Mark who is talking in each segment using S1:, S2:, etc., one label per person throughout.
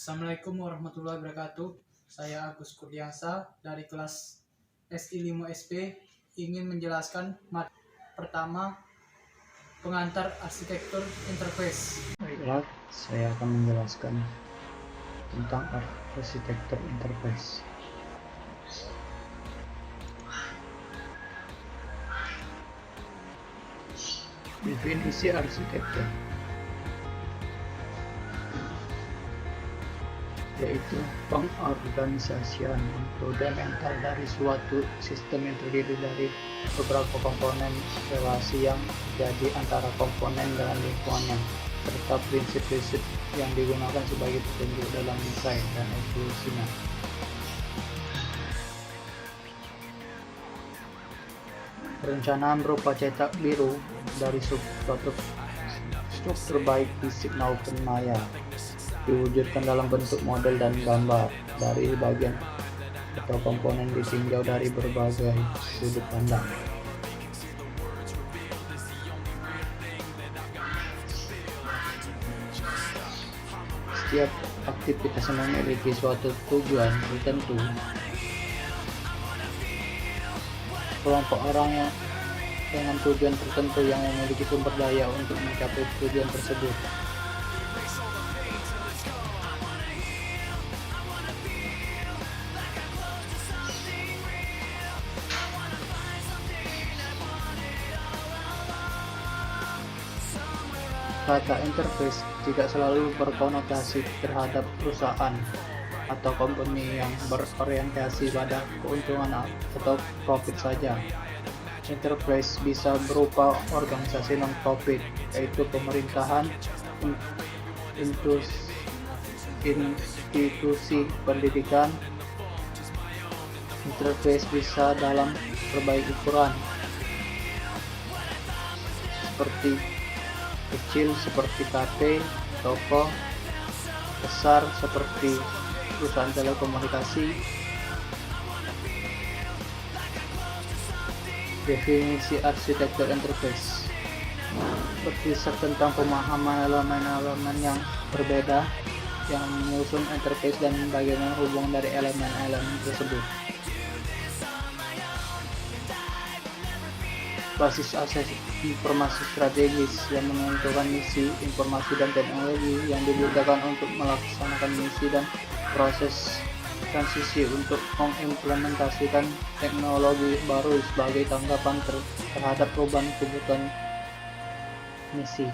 S1: Assalamualaikum warahmatullahi wabarakatuh. Saya Agus Kurniasa dari kelas SI5SP ingin menjelaskan materi pertama, pengantar arsitektur interface.
S2: Baiklah, saya akan menjelaskan tentang arsitektur interface. Definisi arsitektur yaitu pengorganisasian fundamental dari suatu sistem yang terdiri dari beberapa komponen, relasi yang terjadi antara komponen dengan lingkungannya, serta prinsip-prinsip yang digunakan sebagai petunjuk dalam desain dan evolusinya. Perencanaan rupa cetak biru dari suatu struktur baik fisik maupun maya diwujudkan dalam bentuk model dan gambar dari bagian atau komponen ditinjau dari berbagai sudut pandang. Setiap aktivitas memiliki suatu tujuan tertentu. Kelompok orang yang dengan tujuan tertentu yang memiliki sumber daya untuk mencapai tujuan tersebut. Kata interface tidak selalu berkonotasi terhadap perusahaan atau company yang berorientasi pada keuntungan atau profit saja. Enterprise bisa berupa organisasi non-profit, yaitu pemerintahan, institusi pendidikan. Interface bisa dalam berbagai ukuran, seperti kecil seperti kafe, toko, besar seperti perusahaan telekomunikasi. Definisi arsitektur interface berkisar tentang pemahaman elemen-elemen yang berbeda yang menyusun interface dan bagaimana hubungan dari elemen-elemen tersebut. Basis akses informasi strategis yang menentukan misi, informasi dan teknologi yang dibutuhkan untuk melaksanakan misi dan proses transisi untuk mengimplementasikan teknologi baru sebagai tanggapan terhadap perubahan kebutuhan misi.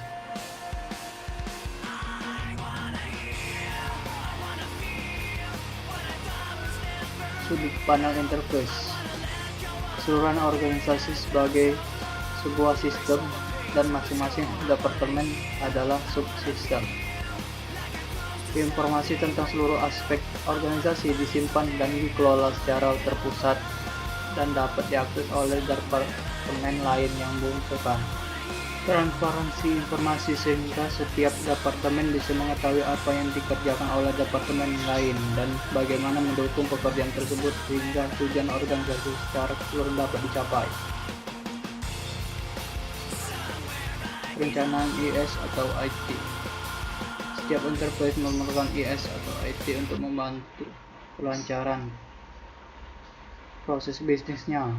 S2: Sudut pandang interface. Keseluruhan organisasi sebagai sebuah sistem dan masing-masing departemen adalah subsistem. Informasi tentang seluruh aspek organisasi disimpan dan dikelola secara terpusat dan dapat diakses oleh departemen lain yang membutuhkan. Transparansi informasi sehingga setiap departemen bisa mengetahui apa yang dikerjakan oleh departemen lain dan bagaimana mendukung pekerjaan tersebut sehingga tujuan organisasi secara keseluruhan dapat dicapai. Perencanaan IS atau IT. Setiap enterprise memerlukan IS atau IT untuk membantu kelancaran proses bisnisnya.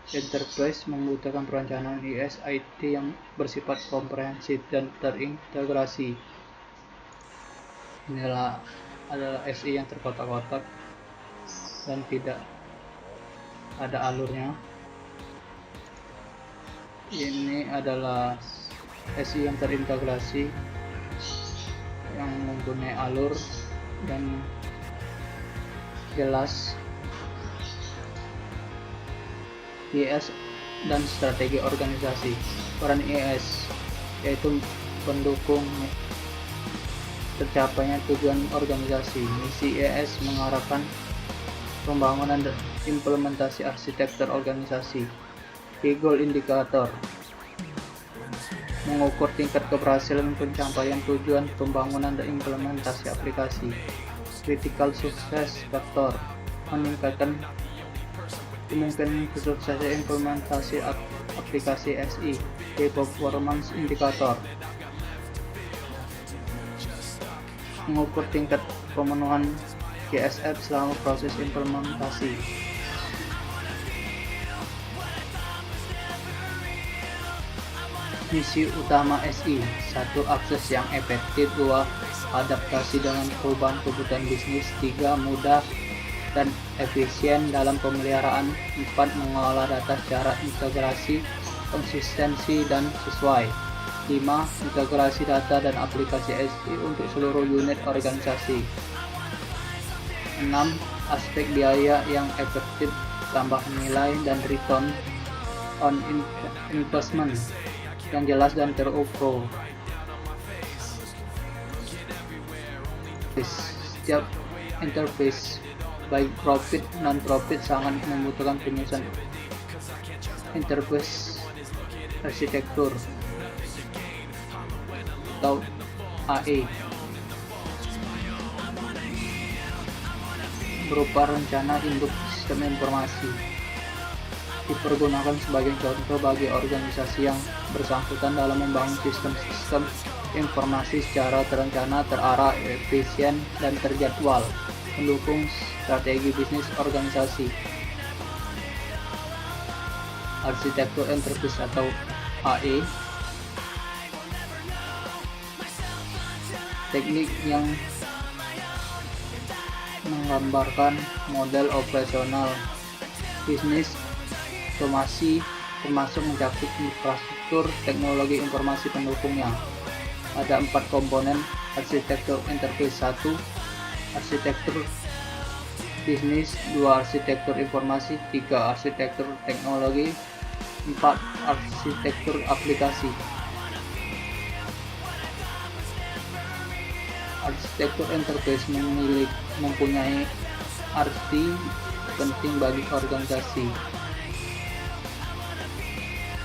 S2: Enterprise membutuhkan perencanaan IS IT yang bersifat komprehensif dan terintegrasi. Inilah adalah SI yang terkotak-kotak dan tidak ada alurnya. Ini adalah SI yang terintegrasi yang mempunyai alur dan jelas. IS dan strategi organisasi. Peran IS yaitu pendukung tercapainya tujuan organisasi. Misi IS mengarahkan pembangunan dan implementasi arsitektur organisasi. Key goal indikator mengukur tingkat keberhasilan pencapaian tujuan pembangunan dan implementasi aplikasi. Critical success factor meningkatkan kemungkinan kesuksesan implementasi aplikasi SI. Key performance indicator mengukur tingkat pemenuhan CSF selama proses implementasi. Misi utama SI: 1. Akses yang efektif, 2. Adaptasi dengan perubahan kebutuhan bisnis, 3. Mudah dan efisien dalam pemeliharaan, 4. Mengolah data secara integrasi, konsistensi, dan sesuai, 5. Integrasi data dan aplikasi SI untuk seluruh unit organisasi, 6. Aspek biaya yang efektif, tambah nilai, dan return on investment yang jelas dan terukur. Setiap interface, baik profit non-profit, sangat membutuhkan penyusunan interface arsitektur atau AE berupa rencana induk sistem informasi. Dipergunakan sebagai contoh bagi organisasi yang bersangkutan dalam membangun sistem-sistem informasi secara terencana, terarah, efisien, dan terjadwal, mendukung strategi bisnis organisasi. Arsitektur enterprise atau AE, teknik yang menggambarkan model operasional bisnis otomasi, termasuk mencakup infrastruktur teknologi informasi pendukungnya. Ada 4 komponen arsitektur enterprise: 1. Arsitektur bisnis, 2. Arsitektur informasi, 3. Arsitektur teknologi, 4. Arsitektur aplikasi. Arsitektur enterprise mempunyai arti penting bagi organisasi,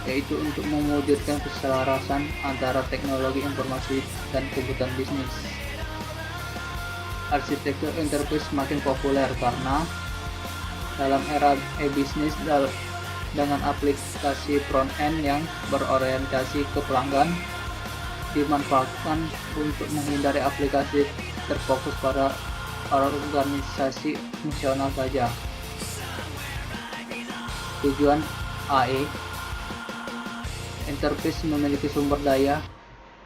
S2: yaitu untuk mewujudkan keselarasan antara teknologi informasi dan kebutuhan bisnis. Arsitektur enterprise semakin populer karena dalam era e-bisnis dengan aplikasi front-end yang berorientasi ke pelanggan dimanfaatkan untuk menghindari aplikasi terfokus pada organisasi fungsional saja. Tujuan AE: interface memiliki sumber daya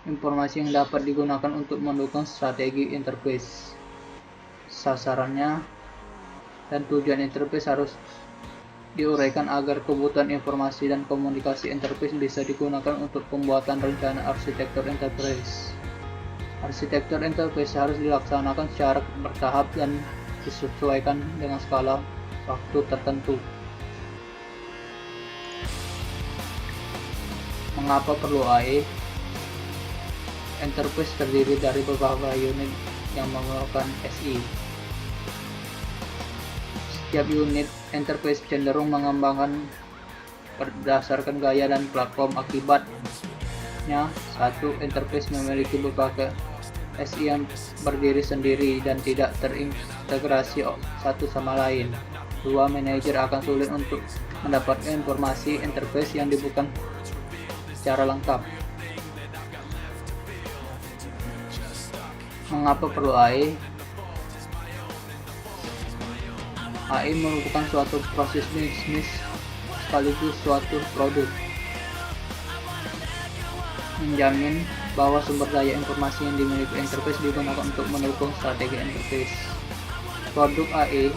S2: informasi yang dapat digunakan untuk mendukung strategi interface. Sasarannya dan tujuan interface harus diuraikan agar kebutuhan informasi dan komunikasi interface bisa digunakan untuk pembuatan rencana arsitektur enterprise. Arsitektur interface harus dilaksanakan secara bertahap dan disesuaikan dengan skala waktu tertentu. Mengapa perlu AE? Enterprise terdiri dari beberapa unit yang memerlukan SI. Setiap unit enterprise cenderung mengembangkan berdasarkan gaya dan platform. Akibatnya, satu enterprise memiliki beberapa SI yang berdiri sendiri dan tidak terintegrasi satu sama lain. 2. Manajer akan sulit untuk mendapatkan informasi interface yang dibutuhkan secara lengkap. Mengapa perlu AE? AE merupakan suatu proses bisnis sekaligus suatu produk. Menjamin bahwa sumber daya informasi yang dimiliki interface digunakan untuk mendukung strategi interface. Produk AE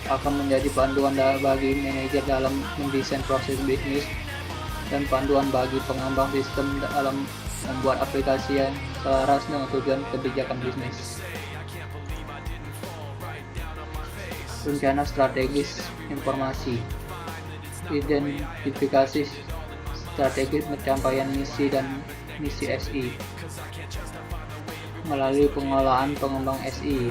S2: akan menjadi panduan bagi manajer dalam mendesain proses bisnis dan panduan bagi pengembang sistem dalam membuat aplikasi yang selaras dengan tujuan kebijakan bisnis. Rencana strategis informasi, identifikasi strategi pencapaian misi dan misi SI melalui pengolahan pengembang SI,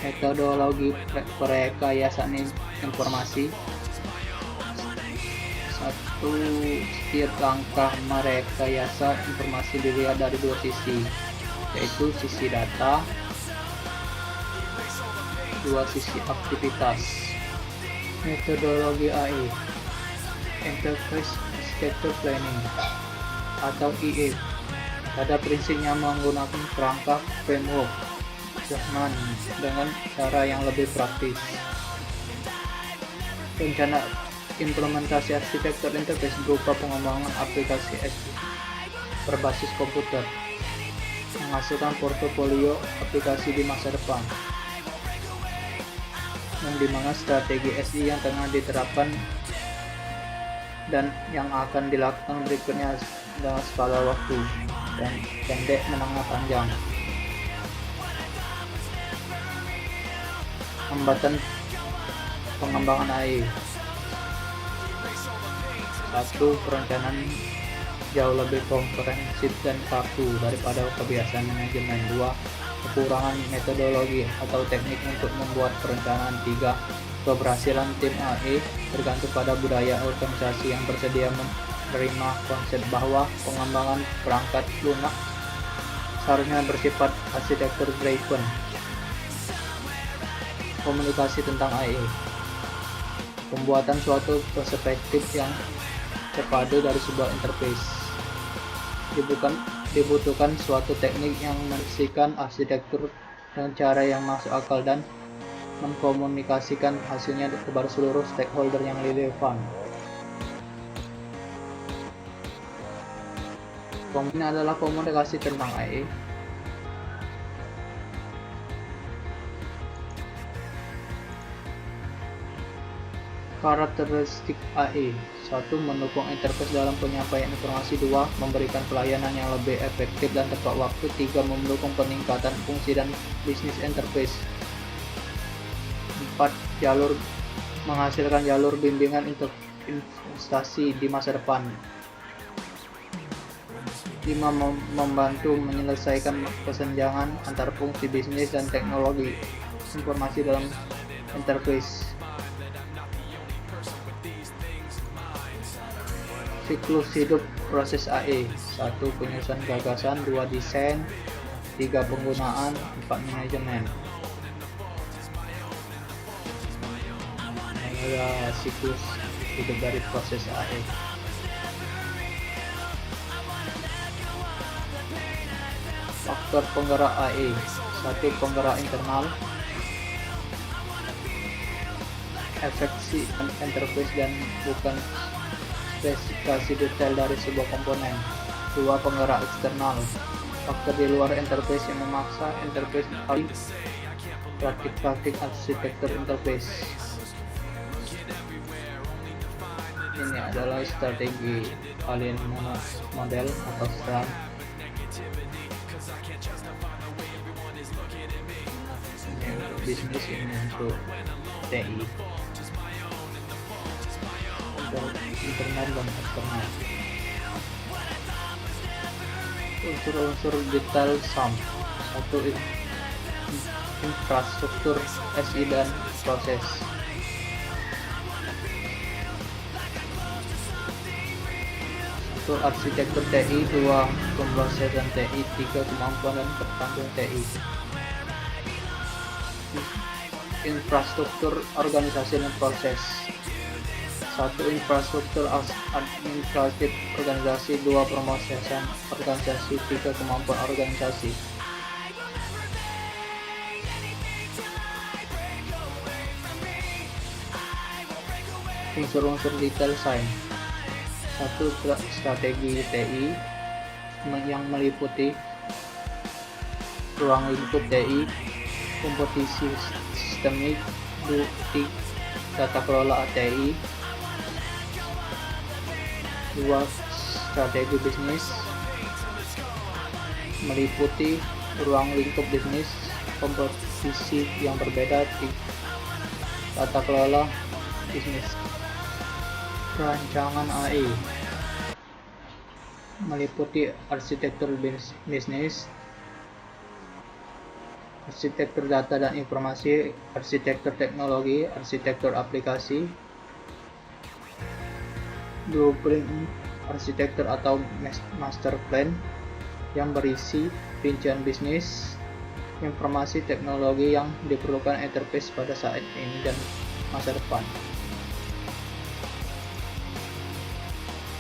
S2: metodologi perekayasaan informasi. 1. Setiap langkah merekayasa informasi dilihat dari 2 sisi, yaitu sisi data, 2. Sisi aktivitas. Metodologi AE, Enterprise Architecture Planning atau IE, pada prinsipnya menggunakan kerangka framework zaman dengan cara yang lebih praktis. Rencana implementasi arsitektur interface berupa pengembangan aplikasi berbasis komputer, menghasilkan portofolio aplikasi di masa depan, yang dimana strategi SI yang tengah diterapkan dan yang akan dilakukan berikutnya dalam skala waktu dan pendek, menengah, panjang. Hambatan pengembangan AI. 1. Perencanaan jauh lebih komprehensif dan kaku daripada kebiasaan manajemen. 2. Kekurangan metodologi atau teknik untuk membuat perencanaan. 3. Keberhasilan tim AI bergantung pada budaya organisasi yang bersedia menerima konsep bahwa pengembangan perangkat lunak seharusnya bersifat arsitektur driven. Komunikasi tentang AI. Pembuatan suatu perspektif yang terpadu dari sebuah interface. Dibutuhkan suatu teknik yang mendesain arsitektur dengan cara yang masuk akal dan mengkomunikasikan hasilnya kepada seluruh stakeholder yang relevan. Ini adalah komunikasi tentang AI. Karakteristik AI. 1. Mendukung interface dalam penyampaian informasi. 2. Memberikan pelayanan yang lebih efektif dan tepat waktu. 3. Mendukung peningkatan fungsi dan bisnis interface. 4. Menghasilkan jalur bimbingan investasi di masa depan. 5. Membantu menyelesaikan kesenjangan antar fungsi bisnis dan teknologi informasi dalam interface. Siklus hidup proses AI. 1. Penyusunan gagasan. 2. Desain. 3. Penggunaan. 4. Manajemen. Ini adalah siklus hidup dari proses AI. Faktor penggerak AI. 1. Penggerak internal, efeksi interface dan bukan spesifikasi detail dari sebuah komponen. 2. Penggerak eksternal, faktor di luar interface yang memaksa interface melalui praktik-praktik arsitektur interface. Ini adalah strategi alien model atau SRAM. Ini untuk bisnis, ini untuk TI. Internal dan eksternal. Unsur-unsur detail SAM. 1. Infrastruktur SI dan proses. 1. Arsitektur TI. 2. Pemrosesan TI. 3. Kemampuan dan ketangguhan TI. Infrastruktur organisasi dan proses. 1. Infrastruktur administratif organisasi. 2. Pemrosesan organisasi. 3. Kemampuan organisasi. Unsur-unsur detail SIM. 1. Strategi TI yang meliputi ruang lingkup TI, kompetisi sistemik, tata kelola TI. 2. Strategi bisnis meliputi ruang lingkup bisnis, kompetisi yang berbeda, tata kelola bisnis. Perancangan AI meliputi arsitektur bisnis, arsitektur data dan informasi, arsitektur teknologi, arsitektur aplikasi, blueprint arsitektur atau master plan yang berisi rincian bisnis, informasi teknologi yang diperlukan interface pada saat ini dan masa depan.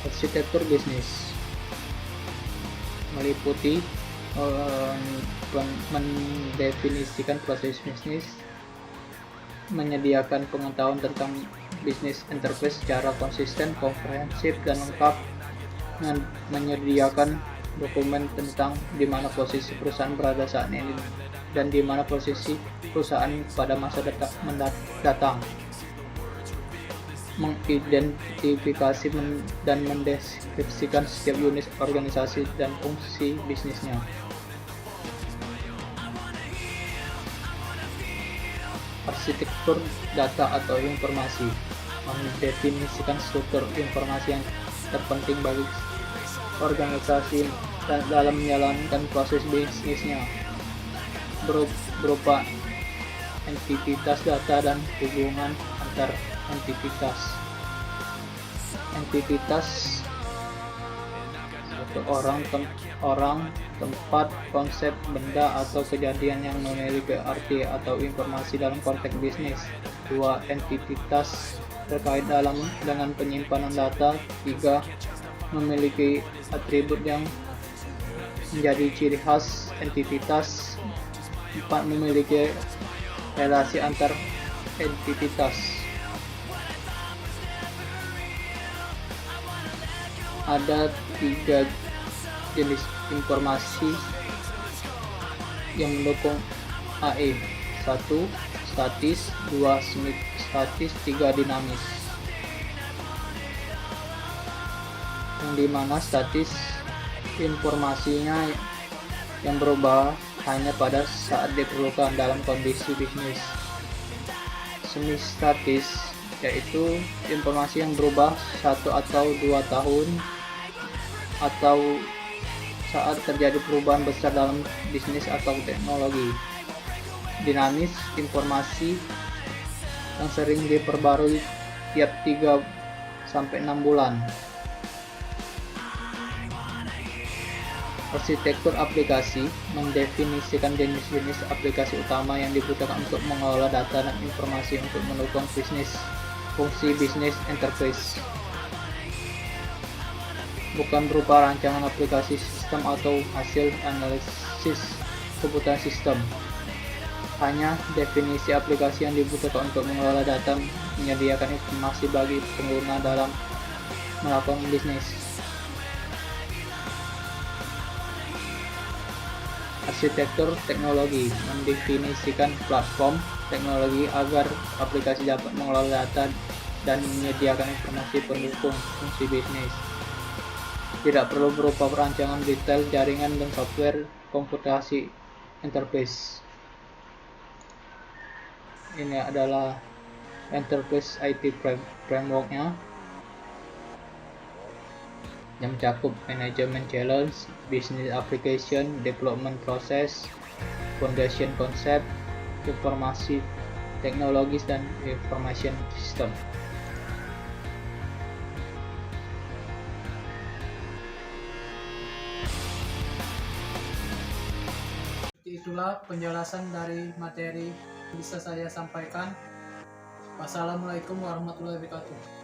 S2: Arsitektur bisnis meliputi mendefinisikan proses bisnis, menyediakan pengetahuan tentang bisnis enterprise secara konsisten, komprehensif, dan lengkap, menyediakan dokumen tentang di mana posisi perusahaan berada saat ini dan di mana posisi perusahaan pada masa mendatang, mengidentifikasi dan mendeskripsikan setiap unit organisasi dan fungsi bisnisnya. Arsitektur data atau informasi, mendefinisikan struktur informasi yang terpenting bagi organisasi dalam menjalankan proses bisnisnya, berupa entitas data dan hubungan antar entitas. Satu orang, tempat, konsep, benda, atau kejadian yang memiliki arti atau informasi dalam konteks bisnis. 2. Entitas terkait dengan penyimpanan data. 3. Memiliki atribut yang menjadi ciri khas entitas. 4. Memiliki relasi antar entitas. Ada 3 jenis informasi yang mendukung AE. 1. Statis. 2. Semi-statis. 3. Dinamis. Yang dimana statis informasinya yang berubah hanya pada saat diperlukan dalam kondisi bisnis. Semi-statis yaitu informasi yang berubah 1 atau 2 tahun atau saat terjadi perubahan besar dalam bisnis atau teknologi. Dinamis informasi yang sering diperbarui tiap 3-6 bulan. Arsitektur aplikasi mendefinisikan jenis-jenis aplikasi utama yang dibutuhkan untuk mengelola data dan informasi untuk mendukung fungsi bisnis enterprise. Bukan berupa rancangan aplikasi sistem atau hasil analisis kebutuhan sistem. Hanya definisi aplikasi yang dibutuhkan untuk mengelola data, menyediakan informasi bagi pengguna dalam melakukan bisnis. Arsitektur teknologi mendefinisikan platform teknologi agar aplikasi dapat mengelola data dan menyediakan informasi pendukung fungsi bisnis. Tidak perlu berupa perancangan detail jaringan dan software komputasi enterprise. Ini adalah enterprise IT framework-nya yang mencakup management challenge, business application, development process, foundation concept, informasi teknologis, dan information system.
S1: Itulah penjelasan dari materi yang bisa saya sampaikan. Wassalamualaikum warahmatullahi wabarakatuh.